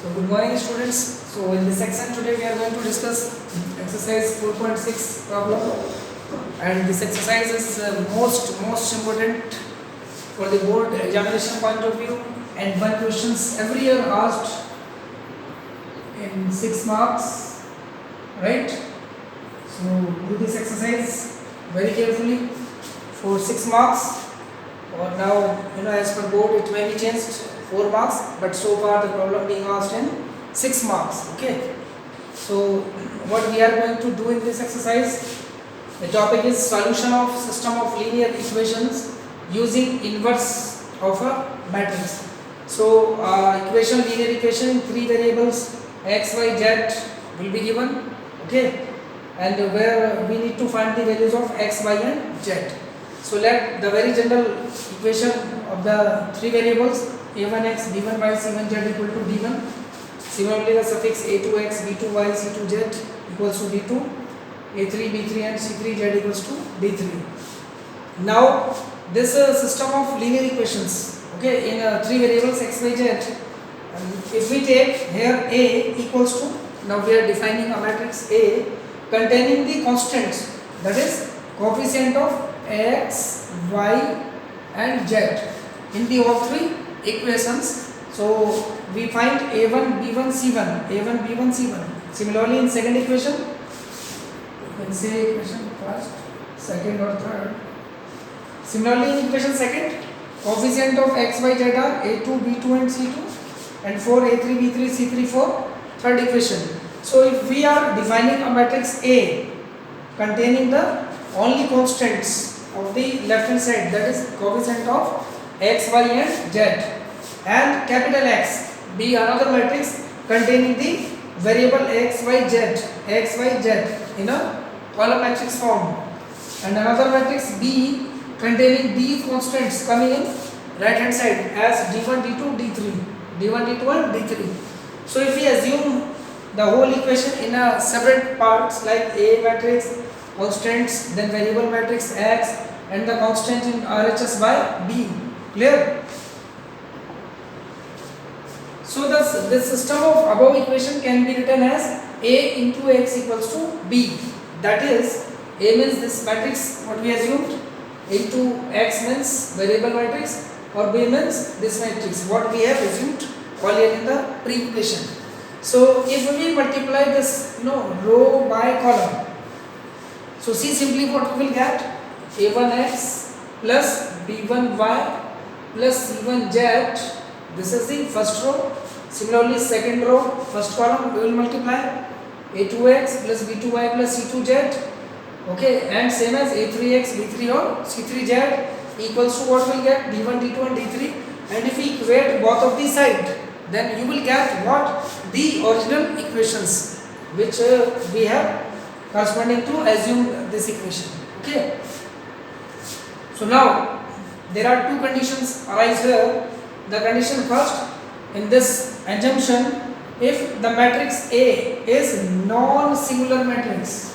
So good morning students. So in this section today we are going to discuss exercise 4.6 problem, and this exercise is most important for the board examination point of view, and one questions every year asked in 6 marks, right? So do this exercise very carefully for 6 marks, or now as per board it may be changed 4 marks, but so far the problem being asked in 6 marks. Okay, so what we are going to do in this exercise, the topic is solution of system of linear equations using inverse of a matrix. So linear equation in 3 variables x, y, z will be given. Okay, and where we need to find the values of x, y and z. So let the very general equation of the 3 variables a1x, b1y, c1z equal to d1. Similarly, the suffix a2x, b2y, c2z equals to d2, a3, b3 and c3z equals to d3. Now this system of linear equations, okay, in 3 variables x, y, z, if we take here a equals to, now we are defining a matrix A containing the constants, that is coefficient of x, y and z in the all 3 equations. So we find a1, b1, c1, a1, b1, c1. Similarly, in second equation, you can say equation first, second or third. Similarly, in equation second, coefficient of x, y, z are a2, b2 and c2, and 4 a3, b3, c3 for third equation. So if we are defining a matrix A containing the only constants of the left hand side, that is coefficient of x, y and z, and capital X be another matrix containing the variable x, y, z in a column matrix form, and another matrix B containing these constants coming in right hand side as d1, d2, d3, d1, d2 and d3. So if we assume the whole equation in a separate parts like A matrix, constants, then variable matrix X, and the constant in RHS by B. Clear? So this system of above equation can be written as A into X equals to B. That is, A means this matrix what we assumed, into X means variable matrix, or B means this matrix what we have assumed earlier in the pre-equation. So if we multiply this row by column, so see simply what we will get, a1x plus b1y plus c1z, this is the first row. Similarly, second row, first column we will multiply a2x plus b2y plus c2z, okay, and same as a3x, b3 or c3z equals to what we will get, d1, d2 and d3. And if we equate both of these sides, then you will get what, the original equations which we have corresponding to assume this equation. Okay, so now there are two conditions arise here. The condition first, in this assumption, if the matrix A is non-singular matrix,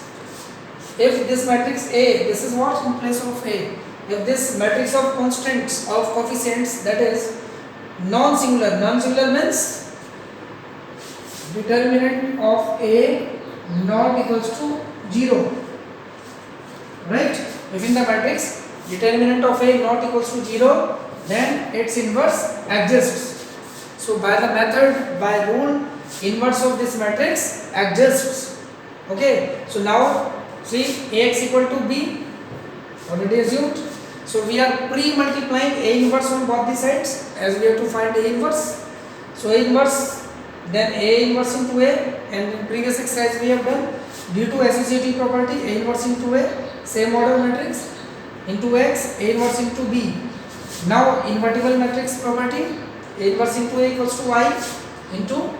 if this matrix A, this is what in place of A, if this matrix of constants of coefficients, that is non-singular, non-singular means determinant of A not equals to 0, right? If in the matrix determinant of A not equals to 0, then its inverse exists. So by the method, by rule, inverse of this matrix exists. Okay, so now see Ax equal to B already assumed. So we are pre-multiplying A inverse on both the sides as we have to find A inverse. So A inverse, then A inverse into A, and in previous exercise we have done due to associative property A inverse into A, same order matrix, into X, A inverse into B. Now invertible matrix property, A inverse into A equals to I into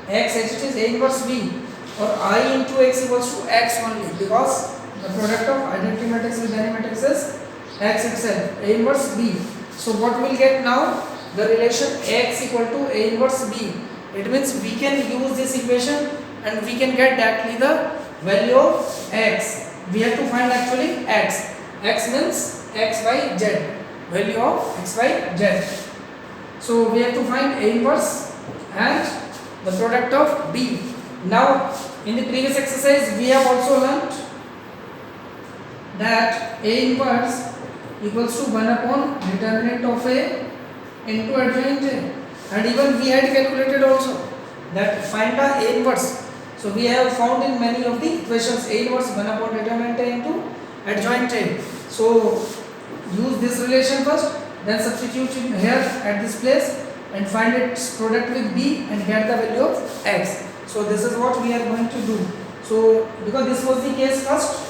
X, as it is A inverse B, or I into X equals to X only, because the product of identity matrix with any matrix is X itself, A inverse B. So what we will get now, the relation X equal to A inverse B. It means we can use this equation and we can get directly the value of X. We have to find actually X. X means X, Y, Z, value of X, Y, Z. So we have to find A inverse and the product of B. Now in the previous exercise we have also learnt that A inverse equals to 1 upon determinant of A into adjoint A, and even we had calculated also that find the A inverse. So we have found in many of the equations A inverse 1 upon determinant A into adjoint A. So use this relation first, then substitute it here at this place and find its product with B and get the value of X. So this is what we are going to do. So because this was the case first,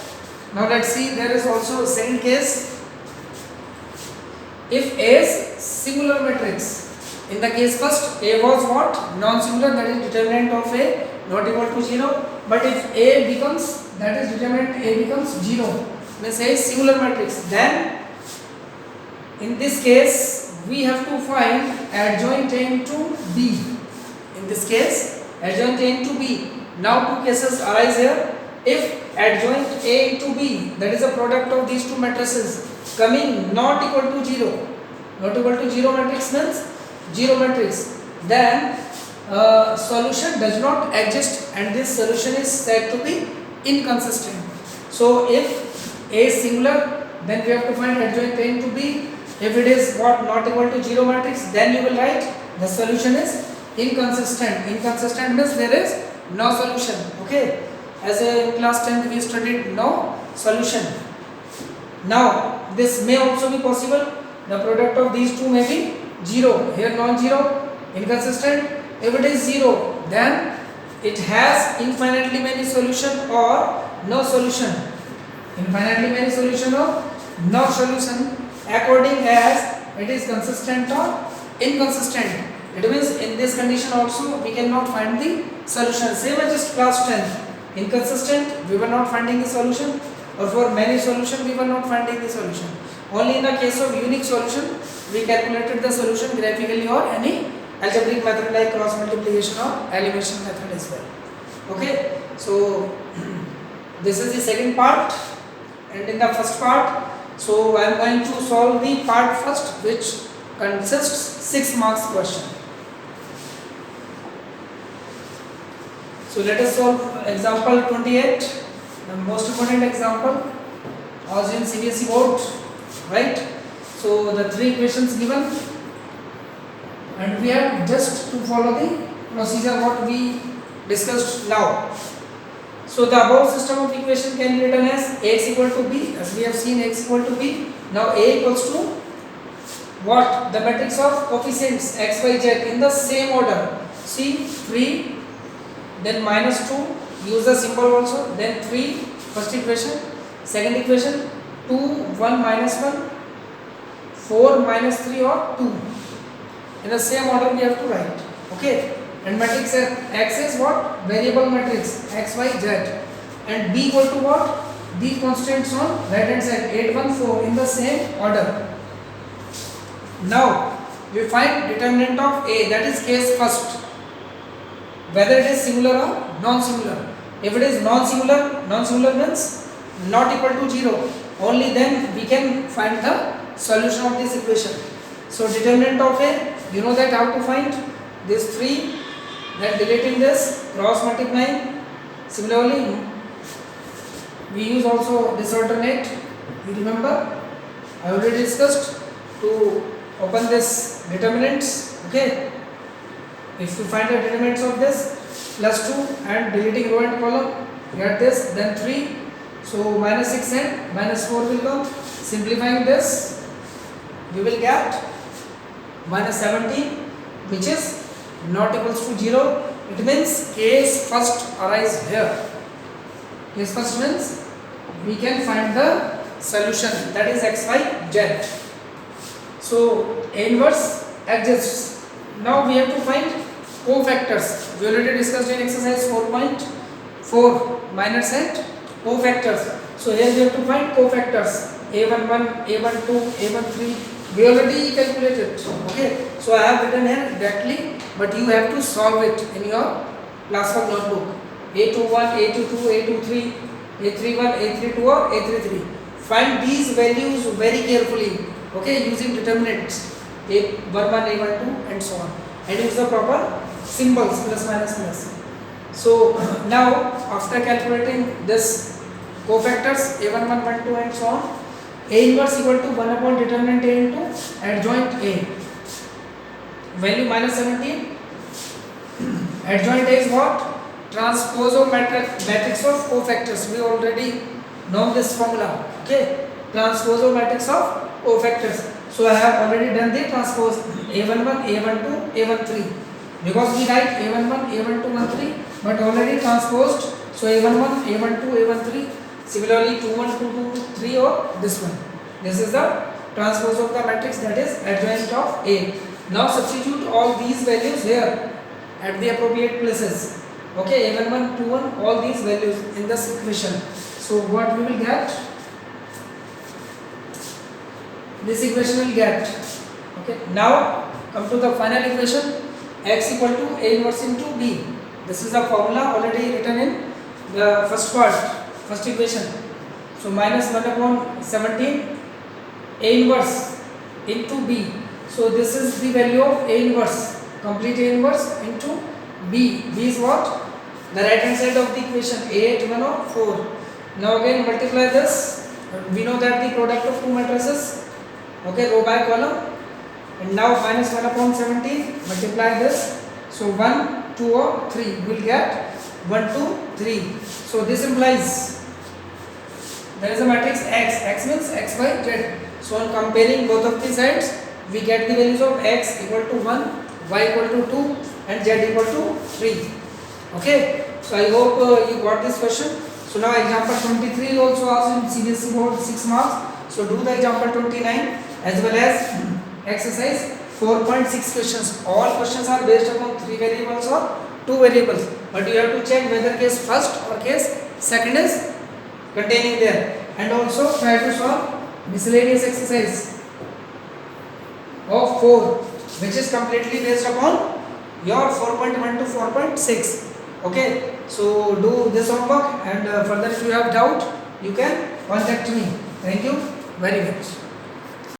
now let's see, there is also a second case. If A is singular matrix, in the case first A was what? Non-singular, that is determinant of A not equal to 0. But if A becomes, that is determinant A becomes 0, means A is singular matrix, then in this case we have to find adjoint A into B. In this case adjoint A into B. Now two cases arise here. If adjoint A into B, that is a product of these two matrices coming not equal to 0, not equal to 0 matrix means 0 matrix, then solution does not exist and this solution is said to be inconsistent. So if A is singular, then we have to find adjoint A into B. If it is what, not equal to 0 matrix, then you will write the solution is inconsistent. Inconsistent means there is no solution. Okay, as in class 10th we studied no solution. Now this may also be possible, the product of these two may be 0, here non-zero, inconsistent. If it is 0, then it has infinitely many solution or no solution. Infinitely many solution or no solution, according as it is consistent or inconsistent. It means in this condition also we cannot find the solution. Same as just class 10. Inconsistent, we were not finding the solution, or for many solution we were not finding the solution. Only in the case of unique solution we calculated the solution graphically or any algebraic method like cross multiplication or elimination method as well. Okay, so this is the second part, and in the first part, so I am going to solve the part first, which consists 6 marks question. So let us solve example 28, the most important example, also in CBSE board, right? So the 3 equations given, and we have just to follow the procedure what we discussed now. So the above system of equation can be written as Ax equal to B, as we have seen X equal to B. Now A equals to what? The matrix of coefficients x, y, z in the same order. See 3, then minus 2, use the symbol also, then 3, first equation, second equation, 2, 1, minus 1, 4, minus 3 or 2. In the same order we have to write. Okay, and matrix X is what? Variable matrix x, y, z, and B equal to what? The constants on right hand side 8, 1, 4 in the same order. Now we find determinant of A, that is case first, whether it is singular or non-singular. If it is non-singular, non-singular means not equal to 0, only then we can find the solution of this equation. So determinant of A, you know that how to find this 3, then deleting this, cross multiplying. Similarly we use also this alternate, you remember I already discussed to open this determinants. Okay, if you find the determinants of this, plus 2 and deleting row and column, get this, then 3, so minus 6 and minus 4 will come. Simplifying this, you will get minus 17, which is not equals to 0. It means case first arise here. Case first means we can find the solution, that is x, y, z. So A inverse exists. Now we have to find cofactors. We already discussed in exercise 4.4 minors and cofactors. So here we have to find cofactors. A11, A12, A13. We already calculated. Okay. So I have written here directly, but you have to solve it in your classwork notebook. A21, A22, A23, A31, A32 or A33. Find these values very carefully. Okay, using determinants A11, A12 and so on, and use the proper symbols plus minus plus. So now after calculating this cofactors a11, 12 and so on, a inverse equal to 1 upon determinant a into adjoint a, value minus 17. Adjoint a is what? Transpose of matrix of cofactors. We already know this formula. Okay, transpose of matrix of cofactors. So I have already done the transpose a11, a12, a13, because we write a11, a12, 13, but already transposed. So a11, a12, a13, similarly 21, 22, 3 or this one. This is the transpose of the matrix, that is adjoint of A. Now substitute all these values here at the appropriate places. Okay, a11, 21, all these values in this equation. So what we will get? This equation will get. Okay, now come to the final equation, x equal to a inverse into b. This is the formula already written in the first part, first equation. So minus 1 upon 17 a inverse into b. So this is the value of a inverse, complete a inverse into b. b is what? The right hand side of the equation, a8, 1 or 4. Now again multiply this. We know that the product of two matrices, okay, row by column, and now minus 1 upon 17, multiply this. So 1, 2 or 3, we will get 1, 2, 3. So this implies there is a matrix x. X means x by z. So on comparing both of the sides, we get the values of x equal to 1, y equal to 2 and z equal to 3. Okay, so I hope you got this question. So now example 23 is also asked in CBSE board 6 marks. So do the example 29 as well as exercise 4.6 questions. All questions are based upon 3 variables or 2 variables, but you have to check whether case first or case second is containing there, and also try to solve miscellaneous exercise of 4, which is completely based upon your 4.1 to 4.6. Okay, so do this homework, and further if you have doubt, you can contact me. Thank you very much.